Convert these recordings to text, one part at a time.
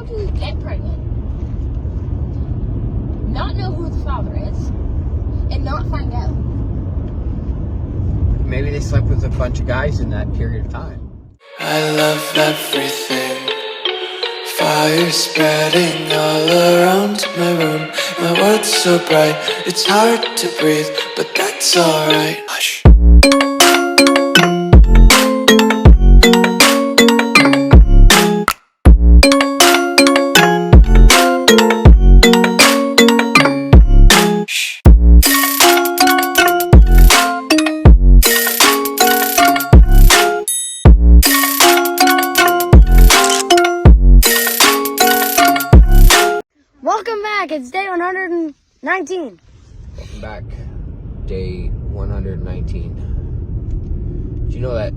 how do you get pregnant, not know who the father is, and not find out? Maybe they slept with a bunch of guys in that period of time. I love everything. Fire spreading all around my room. My world's so bright, it's hard to breathe, but that's alright. Hush. Welcome back. It's day 119. Welcome back. Day 119. Do you know that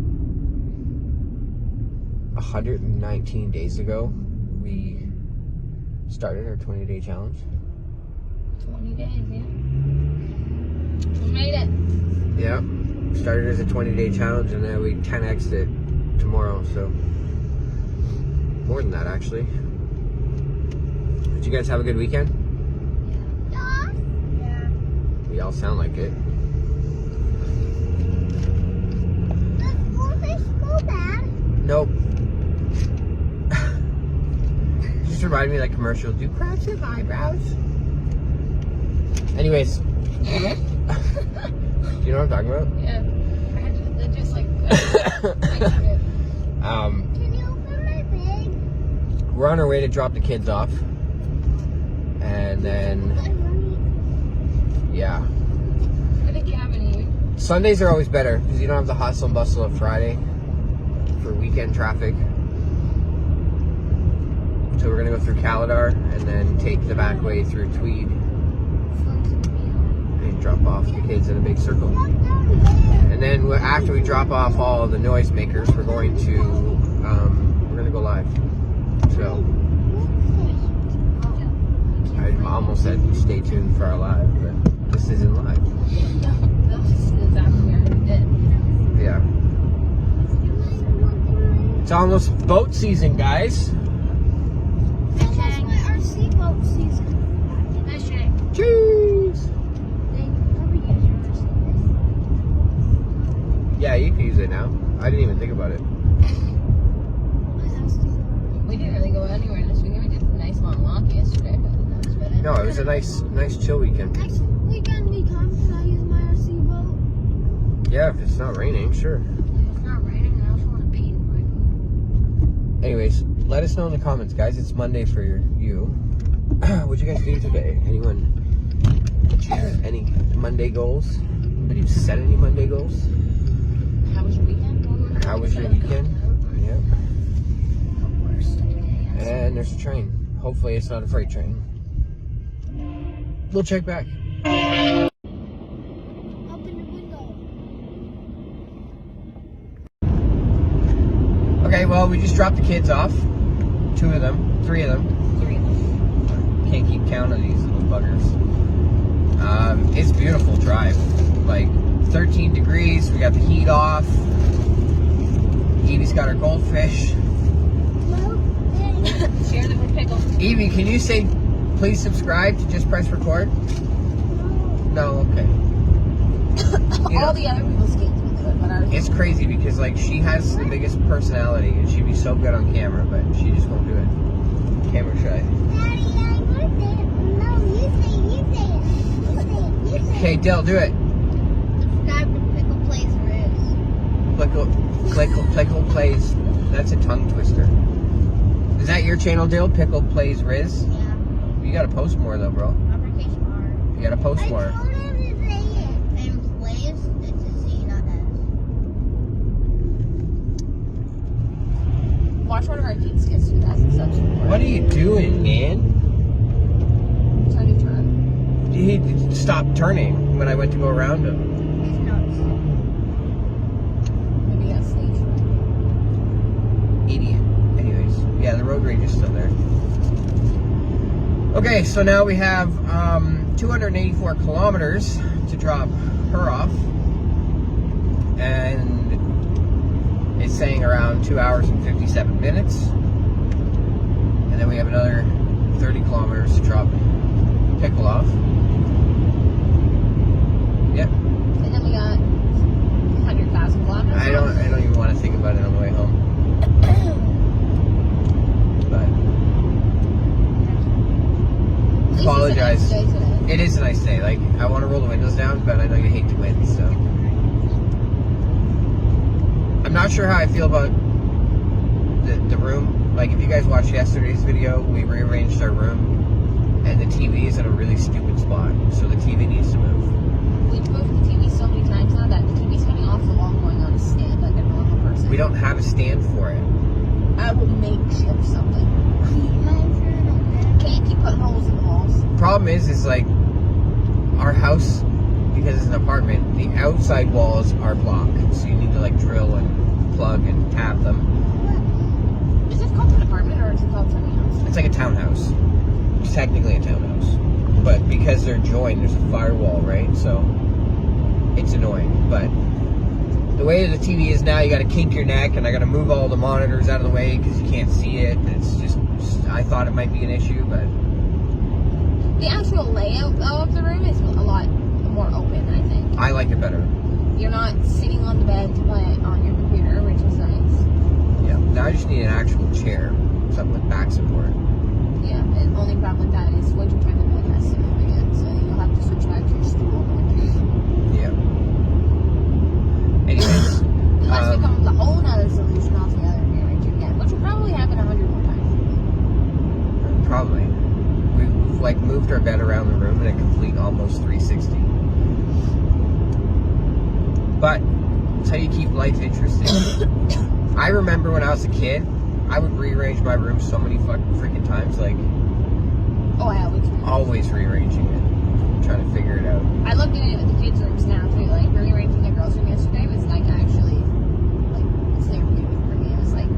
119 days ago we started our 20-day challenge? 20 days, yeah. We made it. Yeah. Started as a 20-day challenge and then we 10x'd it tomorrow, so more than that actually. Did you guys have a good weekend? Yeah. We all sound like it. Does school bad? Nope. Just reminded me of that commercial. Do crabs have eyebrows? Anyways. Do you know what I'm talking about? Yeah. I had to just like, Can you open my bag? we're on our way to drop the kids off. And then, yeah. I think you have any. Sundays are always better because you don't have the hustle and bustle of Friday for weekend traffic. So we're going to go through Calidar and then take the back way through Tweed and drop off the kids in a big circle. And then after we drop off all the noisemakers, we're going to go live. So I almost said stay tuned for our live, but this isn't live. That's exactly where we did. Yeah. It's almost boat season, guys. That's my RC boat season. Cheese! Yeah, you can use it now. I didn't even think about it. We didn't really go anywhere this weekend. We did a nice long walk yesterday, but that was about it. No, it was a nice chill weekend. Next weekend we come, can I use my RC boat? Yeah, if it's not raining, sure. If it's not raining, I also want to paint my. Anyways, let us know in the comments, guys. It's Monday for you. What'd you guys do today? Anyone have any Monday goals? Anybody set any Monday goals? How was your weekend? How was your weekend? Yeah. Worst day. And there's a train. Hopefully it's not a freight train. We'll check back. Open the window. Okay, well, we just dropped the kids off. 3 of them. Can't keep count of these little buggers. It's a beautiful drive. Like 13 degrees. We got the heat off. Evie's got her goldfish. Share them with pickles. Evie, can you say please subscribe to just press record? No, okay. You know, All the other people's skates would do it, but ours. it's crazy because like she has the biggest personality and she'd be so good on camera, but she just won't do it. Camera shy. Daddy, I'm going to say it. No, you say it. Okay, Dill, do it. Subscribe to Pickle Plays Pickle Plays. That's a tongue twister. Is that your channel, Dill? Pickle Plays Riz? Yeah. You gotta post more though, bro. Uppercase R. You gotta post more. And plays, it's a Z, not S. Watch one of our kids skits do that and such. What are you doing, man? Trying to turn. He stopped turning when I went to go around him. He's nuts. Maybe he got stage fright. Idiot. Anyways, yeah, the road rage is still there. Okay, so now we have 284 kilometers to drop her off. And it's saying around 2 hours and 57 minutes. And then we we have another 30 kilometers to drop Pickle off. Yep. And then we got 100,000 kilometers. I don't even want to think about it on the way home. But apologize. It is a nice day. Like, I want to roll the windows down, but I know you hate the wind, so. I'm not sure how I feel about the room. Like, if you guys watched yesterday's video, we rearranged our room, and the TV is in a really stupid spot, so the TV needs to move. We've moved the TV so many times now that the TV's coming off the wall going on a stand like a normal person. We don't have a stand for it. I will makeshift something. Can't keep putting holes in the walls. Problem is like, our house, because it's an apartment, the outside walls are blocked, so you need to like drill and plug and tap them. Is it called an apartment or is it called something else? It's like a townhouse. It's technically a townhouse, but because they're joined, there's a firewall, right? So it's annoying. But the way the TV is now, you got to kink your neck, and I got to move all the monitors out of the way because you can't see it. It's just, I thought it might be an issue, but the actual layout of the room is a lot more open, I think. I like it better. You're not sitting on the bed to play it on your computer, which is nice. Yeah. Now I just need an actual chair, something with back support. Yeah, and only problem with that is wintertime the bed has to move again, so you'll have to switch back to your stool in the winter. Yeah. Anyways, Unless we come up with a whole nother solution altogether and rearrange it again, which will probably happen 100 more times. probably. We've like moved our bed around the room in a complete almost 360. But it's how you keep life interesting. I remember when I was a kid, I would rearrange my room so many freaking times, like Oh, I always rearranging it, trying to figure it out. I looked at it with the kids' rooms now too. Like rearranging the girls' room yesterday was like actually like it's therapeutic for me. It was like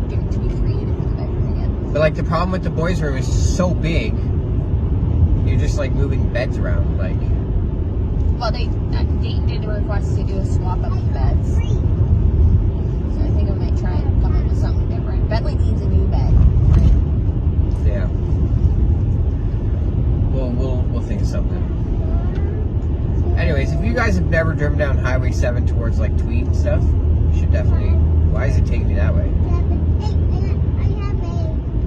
getting to be creative in the bedroom again. But like the problem with the boys' room is so big, you're just like moving beds around. Like, well, they did request to do a swap of the beds, so I think I might try and come up with something different. Bentley needs a new bed. Right? yeah. We'll think of something. Anyways, if you guys have never driven down Highway 7 towards like Tweed and stuff, you should definitely. Why is it taking me that way?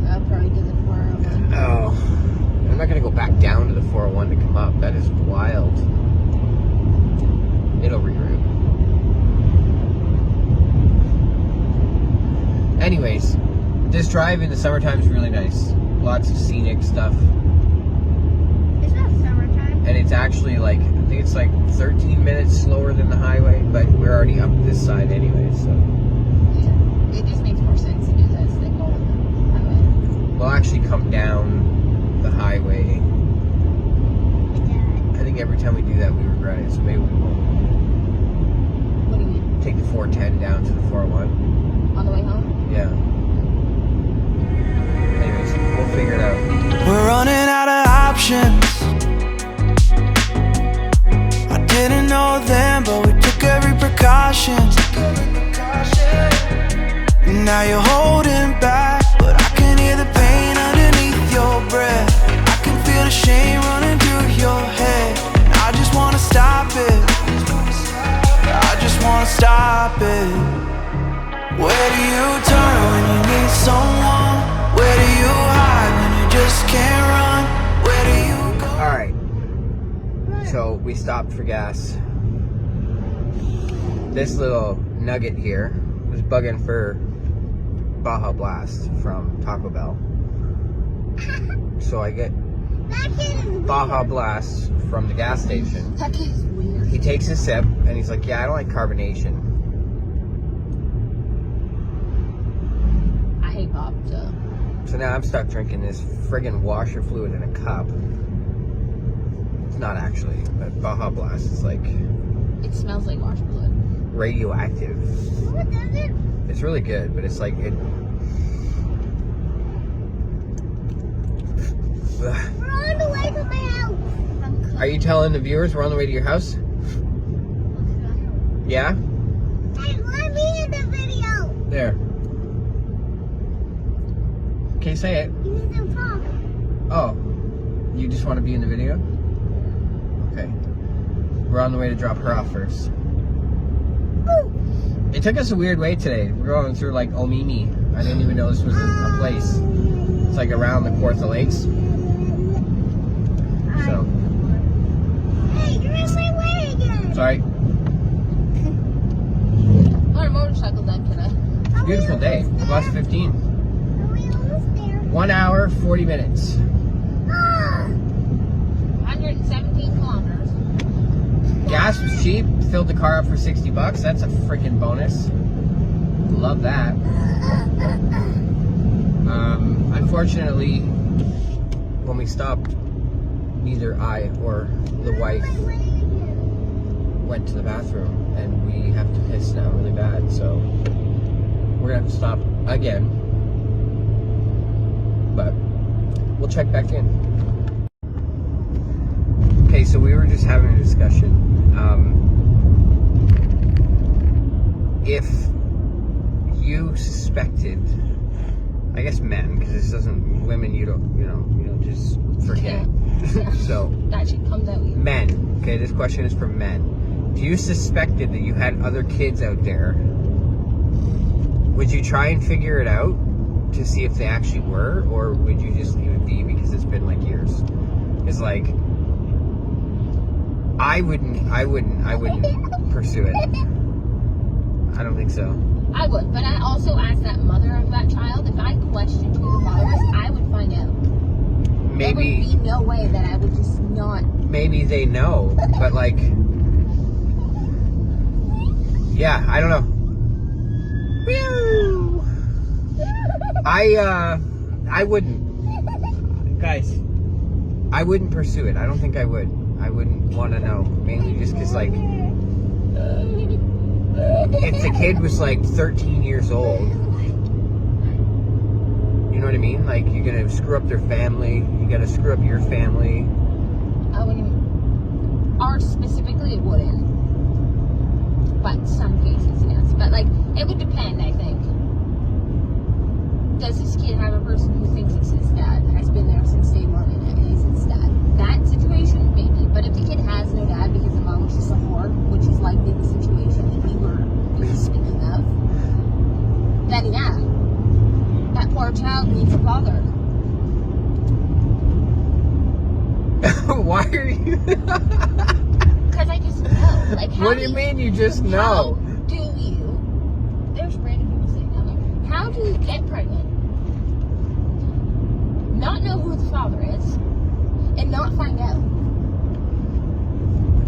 I'll probably do the 401. Oh, I'm not gonna go back down to the 401 to come up. That is wild. It'll reroute. Anyways, this drive in the summertime is really nice. Lots of scenic stuff. It's not summertime. And it's actually like, I think it's like 13 minutes slower than the highway, but we're already up this side anyway, so. Yeah, it just makes more sense to do this than go on the highway. We'll actually come down the highway. I think every time we do that, we regret it, so maybe we won't. What do you mean? Take the 410 down to the 401. On the way home? Yeah. Anyways, we'll figure it out. We're running out of options. I didn't know then, but we took every precaution. Now you're holding back, but I can hear the pain underneath your breath. I can feel the shame running through your head. I just wanna stop it. I just wanna stop it. Where do you turn when you need someone? Where do you hide when you just can't run? Where do you go? Alright. So we stopped for gas. This little nugget here was bugging for Baja Blast from Taco Bell. So I get Baja Blast from the gas station. That is weird. He takes a sip and he's like, yeah, I don't like carbonation. I hate pop, so. So now I'm stuck drinking this friggin' washer fluid in a cup. It's not actually, but Baja Blast is like It smells like wash fluid. radioactive. What does it? It's really good, but it's like it. Ugh. We're on the way to my house. Are you telling the viewers we're on the way to your house? Yeah? Hey, let me in the video. There. Okay, say it. You need to talk. Oh, you just want to be in the video? Okay. We're on the way to drop her off first. It took us a weird way today. We're going through like Omimi. I didn't even know this was a place. It's like around the Kawartha Lakes. So, Hey, you're in my way again. sorry. Our motorcycle done today. Beautiful day. Plus 15. Are we almost there? 1 hour, 40 minutes. Ah! 117 kilometers. Gas was cheap. Filled the car up for $60. That's a freaking bonus. Love that. Unfortunately, when we stopped, neither I or the wife went to the bathroom, and we have to piss now really bad, so we're gonna have to stop again, but we'll check back in. Okay, so we were just having a discussion. If you suspected, I guess men, because this doesn't, women, you don't just forget. So That shit comes out weird. men, okay, this question is for men. If you suspected that you had other kids out there, would you try and figure it out to see if they actually were, or would you just leave it be because it's been like years? It's like, I wouldn't pursue it. I don't think so. I would, but I also asked that mother of that child, if I questioned who the father was, I would find out. There would be no way that I would just not. Maybe they know, but like, yeah, I don't know. Whew. I wouldn't. Guys, I wouldn't pursue it. I don't think I would. I wouldn't want to know, mainly just because, like, if the kid was like 13 years old, you know what I mean? Like, you're gonna screw up their family, you gotta screw up your family. I wouldn't. Ours specifically, it wouldn't. But some cases, yes. But, like, it would depend, I think. Does this kid have a person who thinks it's his dad, has been there since day one, and is his dad? That situation, maybe. But if the kid has no dad because the mom was just a whore, which is likely the situation that we were speaking of, then yeah, that poor child needs a father. Why are you? Because I just know. Like, how What do you mean you just How know? do you? There's random people sitting down there. How do you get pregnant? Not know who the father is, and not find out.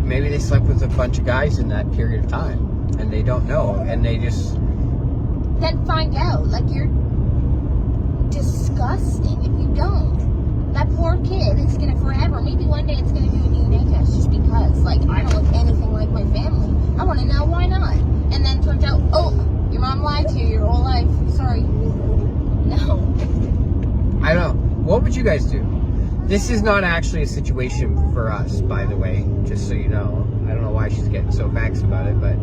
Maybe they slept with a bunch of guys in that period of time, and they don't know, and they just. Then find out. Like, you're disgusting if you don't. That poor kid is gonna forever. Maybe one day it's gonna do a DNA test just because. Like, I don't look anything like my family. I want to know why not. And then it turns out, oh, your mom lied to you your whole life. Sorry. No. I don't know. What would you guys do? This is not actually a situation for us, by the way, just so you know. I don't know why she's getting so vexed about it, but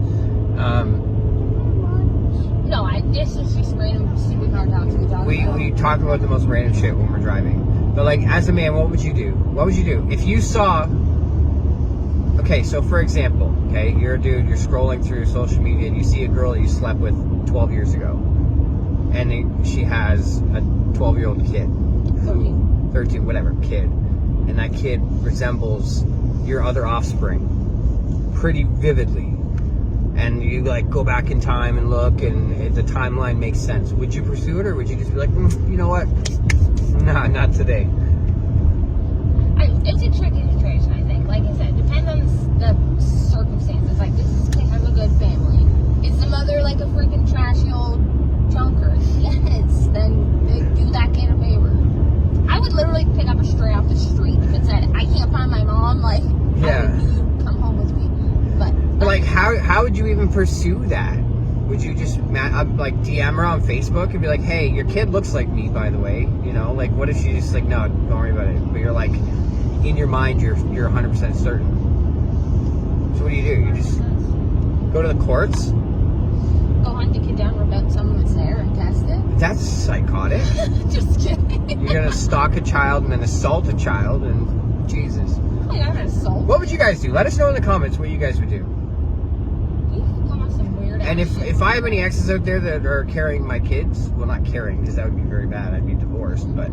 No, this is just random stupid car talk to the dog. we talk about the most random shit when we're driving. But like, as a man, what would you do? What would you do if you saw? Okay, so for example, okay, you're a dude, you're scrolling through social media and you see a girl that you slept with 12 years ago, and she has a 12-year-old kid. 13, whatever, kid. And that kid resembles your other offspring pretty vividly. And you like go back in time and look, and the timeline makes sense. Would you pursue it, or would you just be like, you know what? Nah, not today. It's a tricky situation, I think. Like I said, it depends on the circumstances. Like, does this kid have a good family? Is the mother like a freaking trashy old junker? Yes. Then do that kid a favor. I would literally pick up a stray off the street if it said, I can't find my mom. Like, Yeah. I would need you to come home with me. But Like, how would you even pursue that? Would you just like DM her on Facebook and be like, hey, your kid looks like me, by the way, you know? Like, what if she just like, no, don't worry about it. But you're like, in your mind, you're 100% certain. So what do? You just go to the courts? go hunt the kid down, rip out some of his hair and test it. That's psychotic. Just kidding. You're gonna stalk a child and then assault a child, and Jesus. Oh, yeah, I'm an assault. What would you guys do? Let us know in the comments what you guys would do. You come off some weird And ass shit. if I have any exes out there that are carrying my kids, well, not carrying, because that would be very bad. I'd be divorced, but.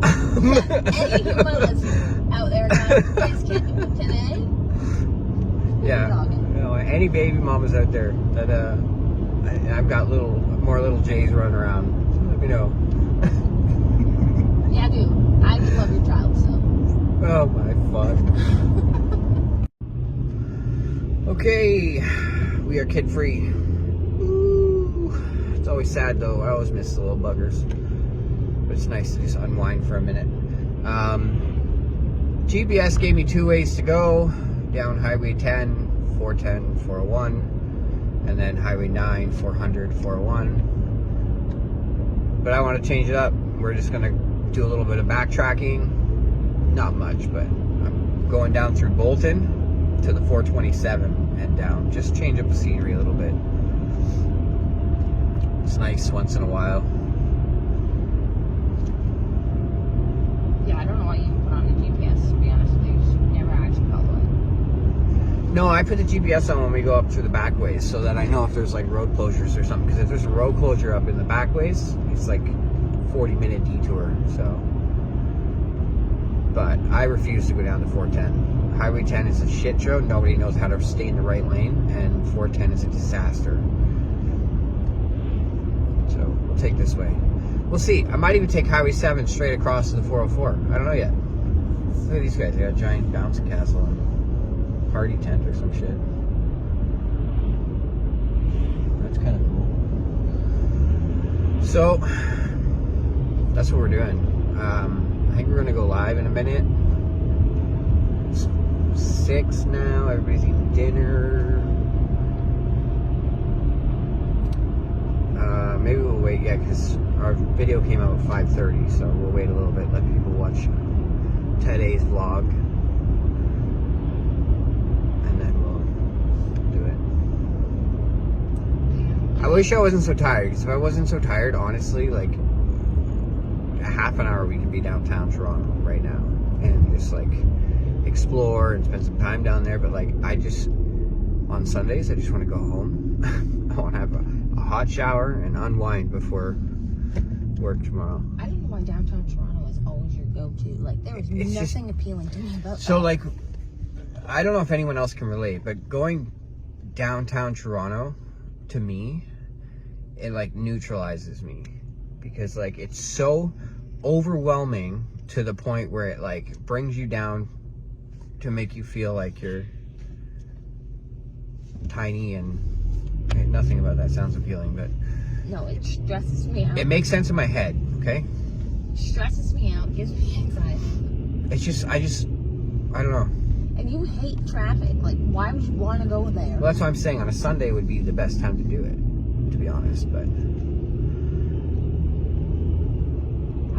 Any human listener out there got kids today? Yeah. You know, any baby mamas out there that I've got more little J's running around. Let me know. Yeah, I do. I do love your child, so. Oh my fuck. Okay, we are kid free. Ooh. It's always sad though. I always miss the little buggers. But it's nice to just unwind for a minute. GPS gave me 2 ways to go. Down Highway 10, 410, 401. And then Highway 9, 400, 401. But I want to change it up. We're just going to do a little bit of backtracking. Not much, but I'm going down through Bolton to the 427 and down. Just change up the scenery a little bit. It's nice once in a while. Yeah, I don't know why you even put on the GPS, to be honest with you. You should never actually follow it. No, I put the GPS on when we go up through the back ways so that I know if there's like road closures or something. Because if there's a road closure up in the back ways, it's like 40-minute detour, so. But I refuse to go down to 410. Highway 10 is a shit show. Nobody knows how to stay in the right lane, and 410 is a disaster. So we'll take this way. We'll see. I might even take Highway 7 straight across to the 404. I don't know yet. Look at these guys. They got a giant bouncing castle and party tent or some shit. That's kind of cool. So that's what we're doing. I think we're going to go live in a minute. It's 6 now. Everybody's eating dinner. Maybe we'll wait, yeah, because our video came out at 5:30, so we'll wait a little bit, let people watch today's vlog. And then we'll do it. I wish I wasn't so tired, because if I wasn't so tired, honestly, like, a half an hour we could be downtown Toronto right now and just like explore and spend some time down there. But like on Sundays I just want to go home. I want to have a hot shower and unwind before work tomorrow. I don't know why downtown Toronto is always your go-to. Like, there is nothing appealing to me about so that. like, I don't know if anyone else can relate, but going downtown Toronto, to me, it like neutralizes me. Because like it's so overwhelming to the point where it like brings you down to make you feel like you're tiny, and nothing about that sounds appealing, but no, it stresses me out. it makes sense in my head, okay? It stresses me out, gives me anxiety. It's just I don't know. And you hate traffic. Like, why would you want to go there? Well, that's what I'm saying. On a Sunday would be the best time to do it, to be honest, but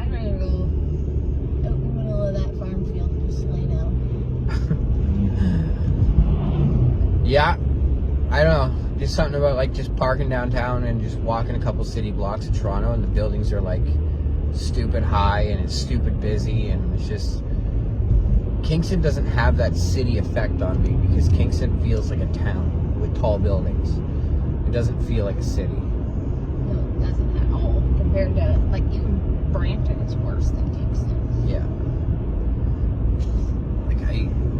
I'd rather go out in the middle of that farm field and just lay down. yeah, I don't know. Just something about like just parking downtown and just walking a couple city blocks of Toronto, and the buildings are like stupid high and it's stupid busy, and it's just Kingston doesn't have that city effect on me because Kingston feels like a town with tall buildings. It doesn't feel like a city. No, it doesn't at all. Compared to, like, even Brampton is worse than Kingston. Yeah. Like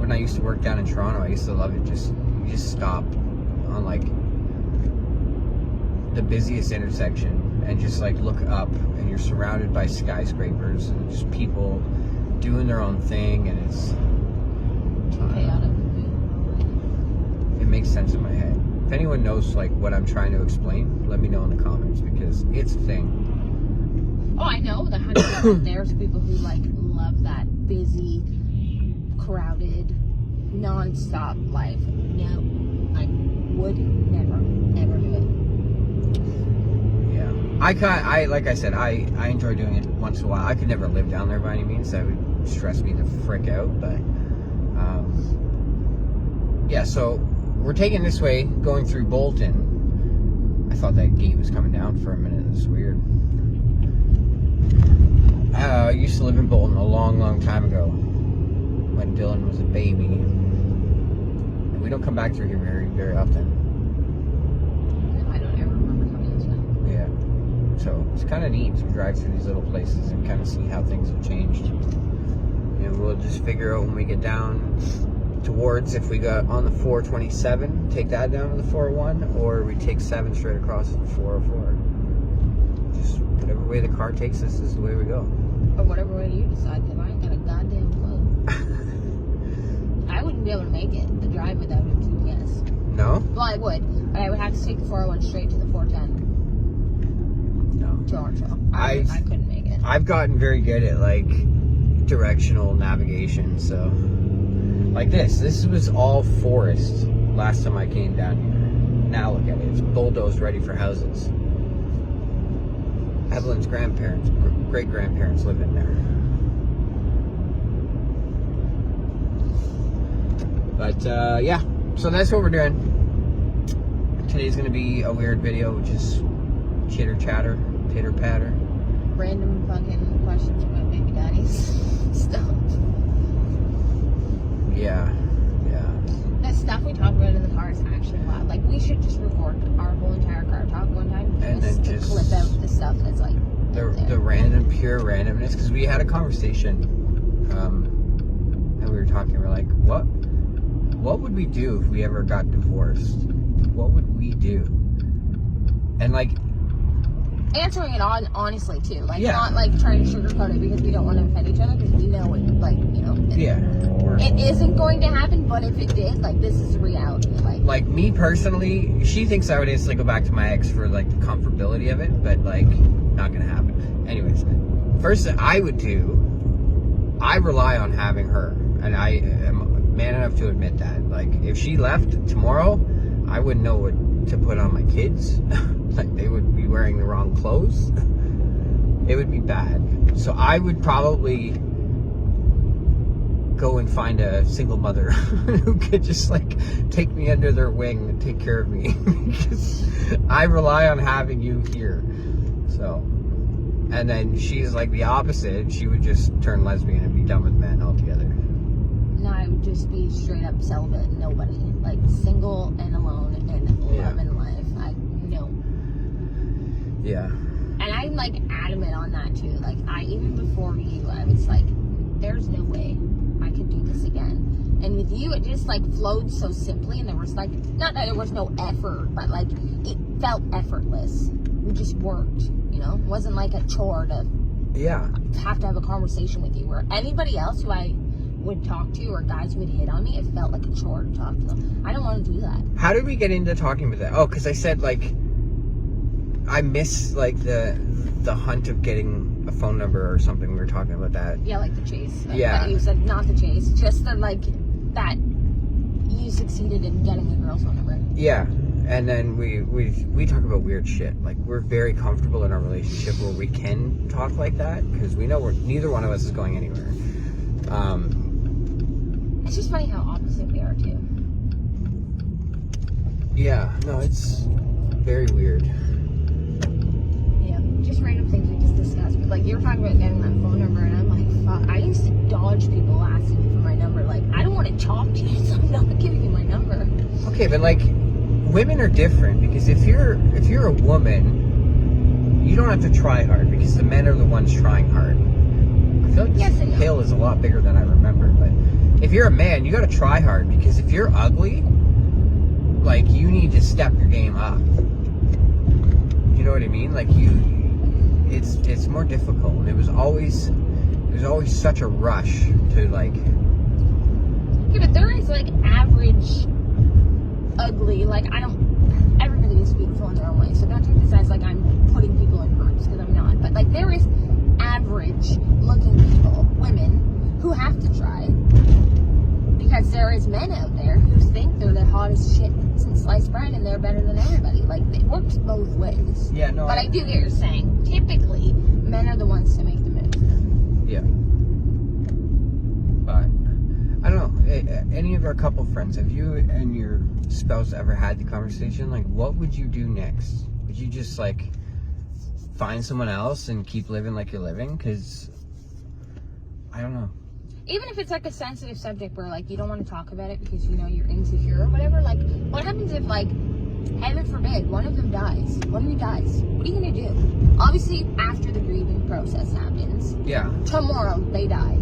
when I used to work down in Toronto, I used to love it. You just stop on like the busiest intersection and just like look up, and you're surrounded by skyscrapers and just people doing their own thing, and it's Chaotic. it makes sense in my head. If anyone knows like what I'm trying to explain, let me know in the comments, because it's a thing. Oh, I know the 100%. There's people who like love that busy, crowded, non-stop life. No, I would never, ever do it. Yeah, I like I said, I enjoy doing it once in a while. I could never live down there by any means. That would stress me the frick out. But yeah, so we're taking this way, going through Bolton. I thought that gate was coming down for a minute. It's weird. I used to live in Bolton a long, long time ago when Dylan was a baby. And we don't come back through here very, very often. No, I don't ever remember coming this way. Yeah. So it's kind of neat to drive through these little places and kind of see how things have changed. And we'll just figure out when we get down towards, if we got on the 427, take that down to the 401, or we take 7 straight across to the 404. Just whatever way the car takes us is the way we go. Or whatever way you decide, because I ain't got a goddamn clue. I wouldn't be able to make it, the drive without a GPS. No? Well, I would, but I would have to take the 401 straight to the 410 No. to Orangeville. I couldn't make it. I've gotten very good at, like, directional navigation, so... Like this was all forest last time I came down here. Now look at it, it's bulldozed ready for houses. Evelyn's grandparents, great-grandparents live in there. But, yeah, so that's what we're doing. Today's gonna be a weird video, just chitter-chatter, pitter-patter. Random fucking questions about baby daddies. Stuff. Yeah. That stuff we talk about in the car is actually loud. Like, we should just record our whole entire car talk one time. And then just clip out the stuff that's like the random, pure randomness. Because we had a conversation, and we were talking. We're like, what would we do if we ever got divorced? What would we do? And like answering it honestly too. Like, yeah. Not like trying to sugarcoat it because we don't want to offend each other, because we know it. Like, you know. It isn't going to happen, but if it did, like, this is reality. Like me personally, she thinks I would instantly go back to my ex for like the comfortability of it, but like not gonna happen. Anyways, first thing I would do, I rely on having her, and I am man enough to admit that. Like, if she left tomorrow, I wouldn't know what to put on my kids. Like, they would be wearing the wrong clothes. It would be bad. So I would probably go and find a single mother who could just like take me under their wing and take care of me, because I rely on having you here. So, and then she's like the opposite. She would just turn lesbian and be done with men altogether. No, I would just be straight up celibate, nobody. Like, single and alone and love in life. I know. Yeah. And I'm like adamant on that too. Like, even before you, I was like, there's no way I could do this again. And with you, it just like flowed so simply, and there was like, not that there was no effort, but like it felt effortless. We just worked, you know. It wasn't like a chore to have to have a conversation with you. Where anybody else who I would talk to, or guys who would hit on me, it felt like a chore to talk to them. I don't want to do that. How did we get into talking about that? Oh, because I said like I miss like the hunt of getting a phone number or something. We were talking about that. Yeah, like the chase. Yeah. But you said not the chase, just the like that you succeeded in getting the girl's phone number. Yeah. And then we talk about weird shit. Like, we're very comfortable in our relationship where we can talk like that, because we know neither one of us is going anywhere. It's just funny how opposite we are too. Yeah, no, it's very weird. Yeah, just random things we just discussed. But like, you were talking about getting that phone number, and I'm like, fuck. I used to dodge people asking me for my number. Like, I don't want to talk to you, so I'm not giving you my number. Okay, but like, women are different, because if you're a woman, you don't have to try hard, because the men are the ones trying hard. I feel like this hill is a lot bigger than I remember, but if you're a man, you got to try hard, because if you're ugly, like, you need to step your game up. You know what I mean? Like, it's more difficult. It was always such a rush to like. Yeah, but there is like average ugly. Like, everybody is beautiful in their own way, so don't take this as like I'm putting people in groups, because I'm not. But like, there is average looking people, women, who have to try, because there is men out there who think they're the hottest shit since sliced bread and they're better than everybody. Like, it works both ways. Yeah, no. But I do get what you're saying. Typically, men are the ones to make the move. Yeah. But I don't know. Any of our couple friends, have you and your spouse ever had the conversation? Like, what would you do next? Would you just like find someone else and keep living like you're living? Because I don't know. Even if it's like a sensitive subject where like you don't want to talk about it because you know you're insecure or whatever, like what happens if like, heaven forbid, one of them dies? One of you dies. What are you gonna do? Obviously, after the grieving process happens. Yeah. Tomorrow they die.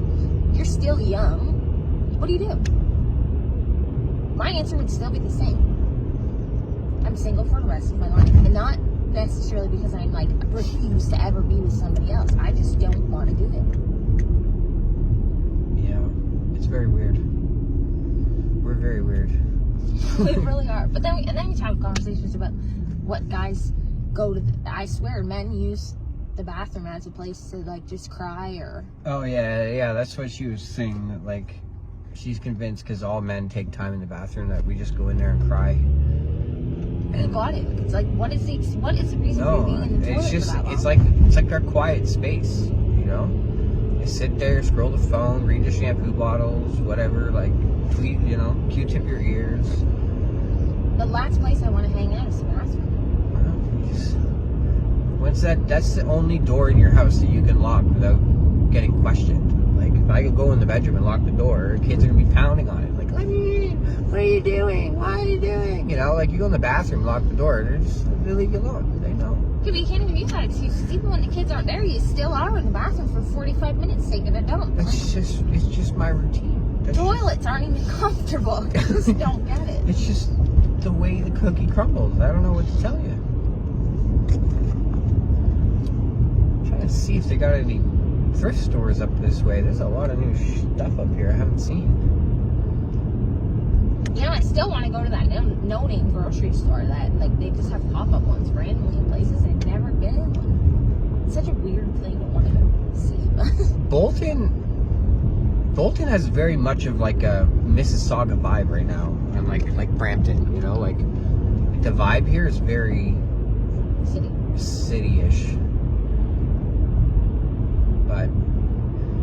You're still young. What do you do? My answer would still be the same. I'm single for the rest of my life, and not necessarily because I'm like refuse to ever be with somebody else. I just don't want to do it. It's very weird. We're very weird. We really are. But then, and then we have conversations about what guys go to. I swear, men use the bathroom as a place to like just cry or. Oh yeah. That's what she was saying. That like, she's convinced because all men take time in the bathroom that we just go in there and cry. You got it. It's like, what is the reason for being in the toilet it's just for that long? it's like our quiet space, you know. Sit there, scroll the phone, read the shampoo bottles, whatever, like tweet, you know, Q-tip your ears. The last place I want to hang out is the bathroom. That's the only door in your house that you can lock without getting questioned. Like if I could go in the bedroom and lock the door, kids are gonna be pounding on it. Like, what are you doing? Why are you doing? You know, like you go in the bathroom, lock the door, they leave you alone. They know. Yeah, but you can't even use that excuse. Even when the kids aren't there, you still are in the bathroom for 45 minutes taking a dump. It's just my routine. Toilets aren't even comfortable. I just don't get it. It's just the way the cookie crumbles. I don't know what to tell you. I'm trying to see if they got any thrift stores up this way. There's a lot of new stuff up here I haven't seen. You know, I still want to go to that no-name grocery store that, like, they just have pop-up ones randomly in places I've never been in one. It's such a weird thing to want to see. Bolton has very much of like a Mississauga vibe right now, and like Brampton, you know, like the vibe here is very city-ish. But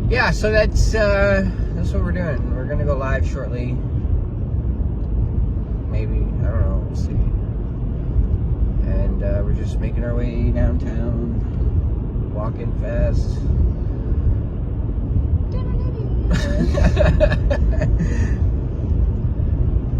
yeah, so that's what we're doing. We're gonna go live shortly. Maybe, I don't know, we'll see. And we're just making our way downtown, walking fast.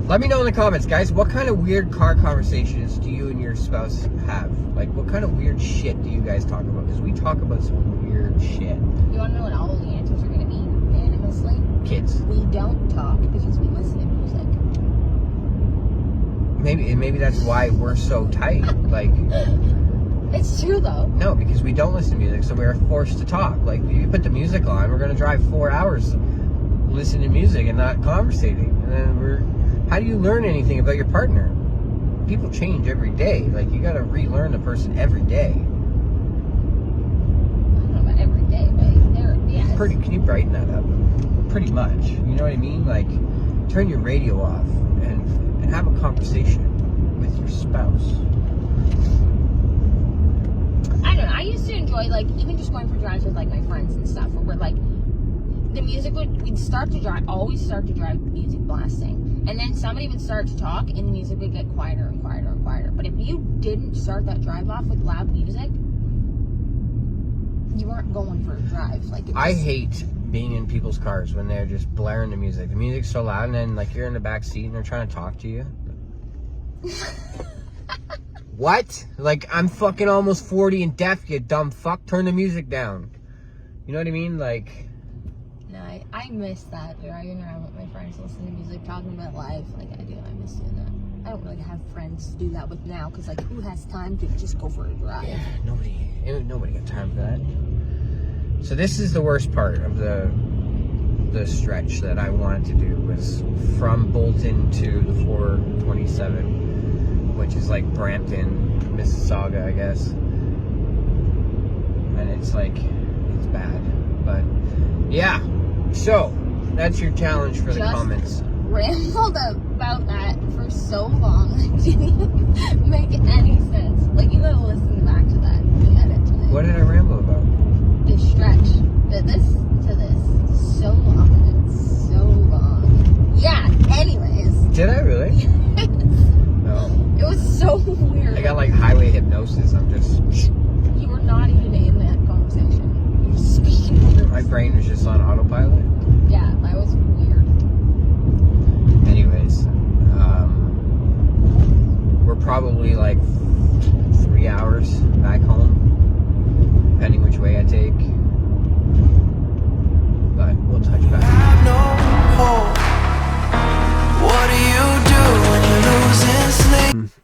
Let me know in the comments, guys, what kind of weird car conversations do you and your spouse have? Like, what kind of weird shit do you guys talk about? Because we talk about some weird shit. You want to know what all the answers are going to be unanimously? Kids. We don't talk because we listen to music. Maybe that's why we're so tight. Like, it's true though. no, because we don't listen to music, so we're forced to talk. Like, if you put the music on, we're gonna drive 4 hours listening to music and not conversating. And then how do you learn anything about your partner? People change every day. Like, you gotta relearn the person every day. I don't know about every day, but yeah. Can you brighten that up? Pretty much. You know what I mean? Like, turn your radio off and have a conversation with your spouse. I don't know. I used to enjoy, like, even just going for drives with, like, my friends and stuff, where we're, like, the music we'd start to drive, always start to drive music blasting. And then somebody would start to talk, and the music would get quieter and quieter and quieter. But if you didn't start that drive off with loud music, you weren't going for a drive. Like, I hate being in people's cars when they're just blaring the music. The music's so loud, and then, like, you're in the back seat, and they're trying to talk to you. What? Like, I'm fucking almost 40 and deaf, you dumb fuck. Turn the music down. You know what I mean? Like... No, I miss that. Driving around with my friends, listening to music, talking about life. Like, I do. I miss doing that. I don't really have friends to do that with now, because, like, who has time to just go for a drive? Yeah, nobody got time for that. So this is the worst part of the stretch that I wanted to do, was from Bolton to the 427, which is like Brampton, Mississauga, I guess. And it's like, it's bad. But yeah, so that's your challenge for the comments. Rambled about that for so long. It didn't even make any sense. Like, you gotta listen back to that and edit to it. What did I ramble about? The stretch. This to this. So long. It's so long. Yeah, anyways. Did I really? Yes. No. It was so weird. I got like highway hypnosis. I'm just... You were not even in that conversation. You were speaking over My brain was just on autopilot. Yeah, that was weird. Anyways, we're probably like 3 hours back home, depending which way I take. But we'll touch back. Have no hope. What do you do when you're losing sleep?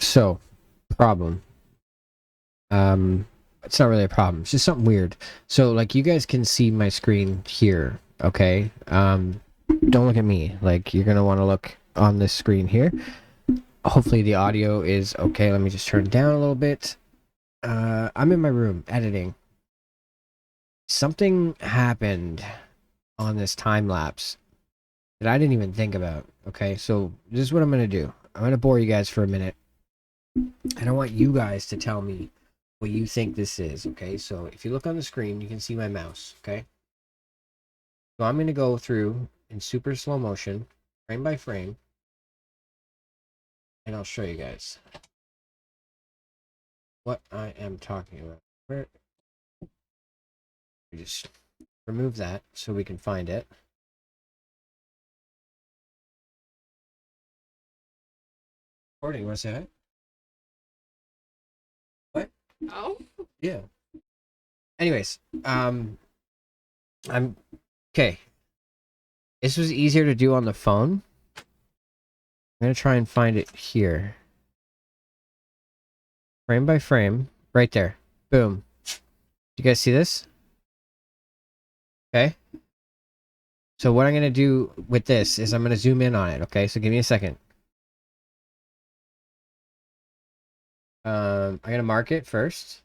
So, problem. It's not really a problem. It's just something weird. So, like, you guys can see my screen here, okay? Don't look at me. Like, you're gonna want to look on this screen here. Hopefully the audio is okay. Let me just turn it down a little bit. I'm in my room editing. Something happened on this time lapse that I didn't even think about. Okay, so this is what I'm gonna do. I'm gonna bore you guys for a minute, and I want you guys to tell me what you think this is. Okay, so if you look on the screen, you can see my mouse. Okay, so I'm gonna go through in super slow motion, frame by frame, and I'll show you guys what I am talking about. Where we just remove that so we can find it. Recording, you want to say hi? What? Oh. Yeah. Anyways, I'm okay. This was easier to do on the phone. I'm gonna try and find it here. Frame by frame, right there. Boom. You guys see this? Okay. So what I'm gonna do with this is I'm gonna zoom in on it. Okay, so give me a second. I'm gonna mark it first.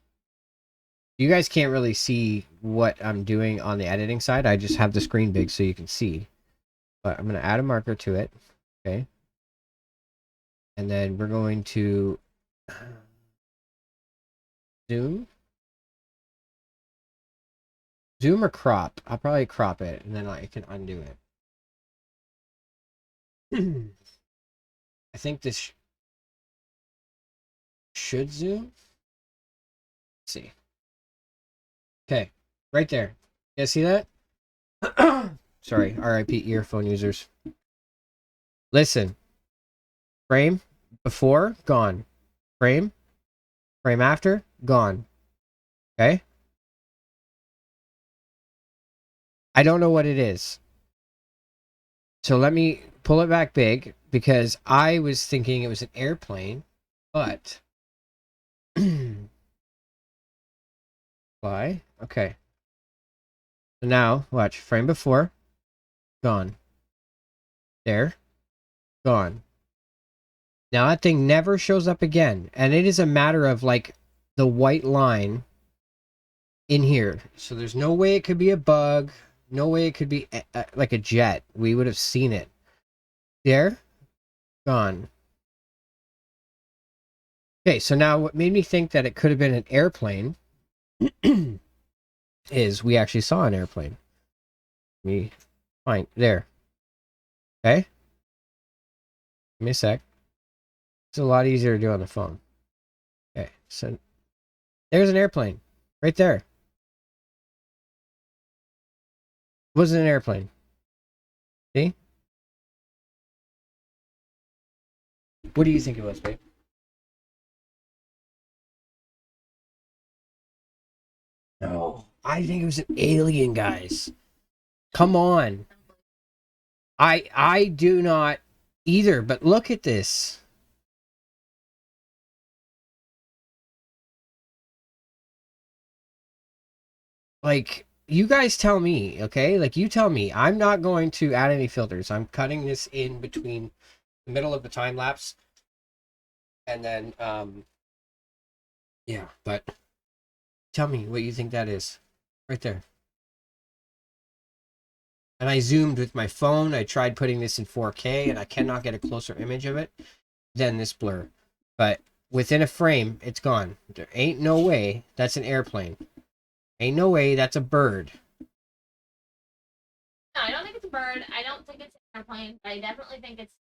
You guys can't really see what I'm doing on the editing side. I just have the screen big so you can see. But I'm gonna add a marker to it. Okay. And then we're going to zoom or crop. I'll probably crop it and then I can undo it. I think this should zoom. Let's see. Okay, right there. You guys see that? Sorry, RIP earphone users. Listen. Frame before, gone. Frame after, gone. Okay? I don't know what it is. So let me pull it back big because I was thinking it was an airplane, but fly. Okay. So now, watch. Frame before, gone. There, gone. Now that thing never shows up again, and it is a matter of like the white line in here. So there's no way it could be a bug. No way it could be like a jet. We would have seen it. There, gone. Okay, so now what made me think that it could have been an airplane is we actually saw an airplane. Me, fine, there. Okay, give me a sec. It's a lot easier to do on the phone. Okay, so there's an airplane right there. It wasn't an airplane. See? What do you think it was, babe? No, I think it was an alien, guys. Come on. I do not either, but look at this. Like, you guys tell me, okay? Like, you tell me. I'm not going to add any filters. I'm cutting this in between the middle of the time lapse. And then, yeah, but tell me what you think that is. Right there. And I zoomed with my phone. I tried putting this in 4K, and I cannot get a closer image of it than this blur. But within a frame, it's gone. There ain't no way that's an airplane. Ain't no way that's a bird. No, I don't think it's a bird. I don't think it's an airplane. But I definitely think it's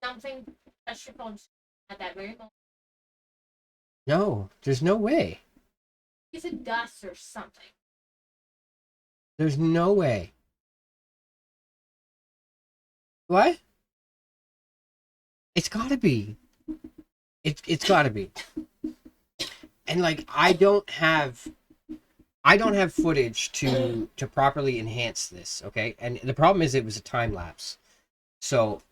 something touched your phone at that very moment. No, there's no way. It's a dust or something. There's no way. What? It's gotta be. It's gotta be. And like I don't have footage to properly enhance this, okay? And the problem is it was a time lapse. So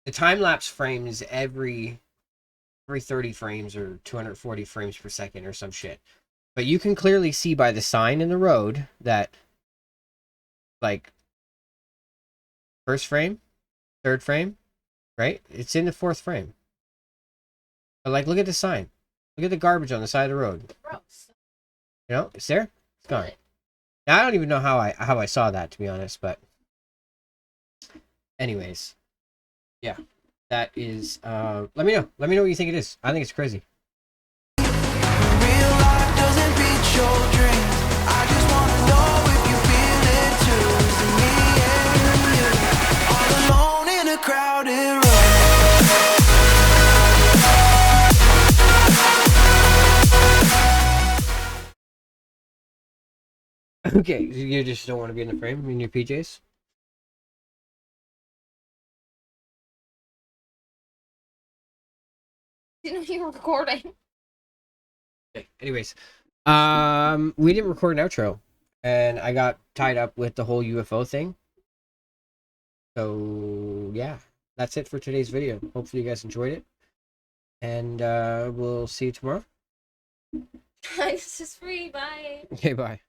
the time lapse frame is every 30 frames or 240 frames per second or some shit. But you can clearly see by the sign in the road that like first frame, third frame, right? It's in the fourth frame. But like look at the sign. Look at the garbage on the side of the road. Gross. You know, it's there. It's gone. Now, I don't even know how I saw that, to be honest, but anyways, yeah, that is. Let me know what you think it is. I think it's crazy. Real life doesn't beat your dreams. I just wanna know if you feel it too. It's me and you, all alone in a crowded room. Okay, you just don't want to be in the frame in your PJs. Didn't know you were recording. Okay. Anyways, we didn't record an outro, and I got tied up with the whole UFO thing. So yeah, that's it for today's video. Hopefully you guys enjoyed it, and we'll see you tomorrow. It's just free. Bye. Okay, bye.